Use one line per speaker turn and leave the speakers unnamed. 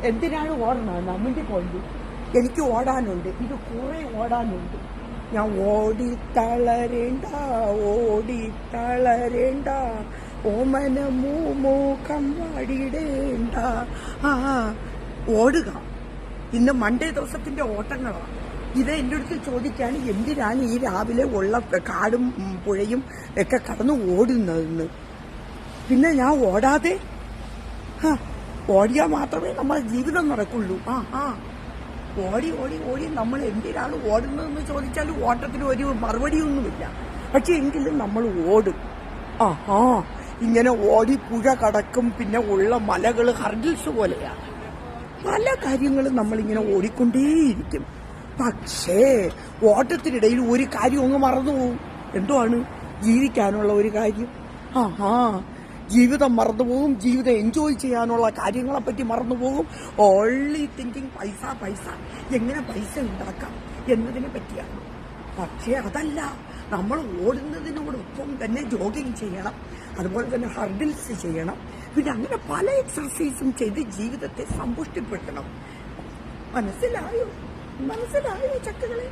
എന്തിനാണ് ഓടണം നമ്മിന്റെ കൊണ്ട് എനിക്ക് ഓടാനുണ്ട്, ഇത് കുറെ ഓടാനുണ്ട്. ഞാൻ ഓടിത്തളരേണ്ട ഓടിത്തളരേണ്ട ഓമന മൂക്കം വാടിയിടേണ്ട. ഓടുക. ഇന്ന് മൺഡേ ദിവസത്തിന്റെ ഓട്ടങ്ങളാണ്. ഇത് എൻ്റെ അടുത്ത് ചോദിക്കാണ് എന്തിനാണ് ഈ രാവിലെ ഉള്ള കാടും പുഴയും ഒക്കെ കടന്ന് ഓടുന്നതെന്ന്. പിന്നെ ഞാൻ ഓടാതെ ഓടിയാൽ മാത്രമേ നമ്മുടെ ജീവിതം നടക്കുള്ളൂ. ഓടി ഓടി ഓടി നമ്മൾ എന്തിനാണ് ഓടുന്നതെന്ന് ചോദിച്ചാൽ ഓട്ടത്തിന് ഒരു മറുപടിയൊന്നുമില്ല. പക്ഷെ എങ്കിലും നമ്മൾ ഓടും. ഇങ്ങനെ ഓടി പുഴ കടക്കും. പിന്നെ ഉള്ള മലകൾ ഹർഡിൽസ് പോലെയാണ്. പല കാര്യങ്ങളും നമ്മളിങ്ങനെ ഓടിക്കൊണ്ടേയിരിക്കും. പക്ഷേ ഓട്ടത്തിനിടയിൽ ഒരു കാര്യം അങ്ങ് മറന്നുപോകും. എന്തുവാണ്? ജീവിക്കാനുള്ള ഒരു കാര്യം. ജീവിതം മറന്നുപോകും. ജീവിതം എൻജോയ് ചെയ്യാനുള്ള കാര്യങ്ങളെപ്പറ്റി മറന്നുപോകും. ഓൺലി തിങ്കിങ് പൈസ പൈസ, എങ്ങനെ പൈസ ഉണ്ടാക്കാം എന്നതിനെ പറ്റിയാണ്. പക്ഷേ അതല്ല, നമ്മൾ ഓടുന്നതിനോടൊപ്പം തന്നെ ജോഗിങ് ചെയ്യണം, അതുപോലെ തന്നെ ഹർഡിൽസ് ചെയ്യണം. പിന്നെ അങ്ങനെ പല എക്സർസൈസും ചെയ്ത് ജീവിതത്തെ സമ്പുഷ്ടിപ്പെടുത്തണം. മനസ്സിലായോ ചക്കകളെ?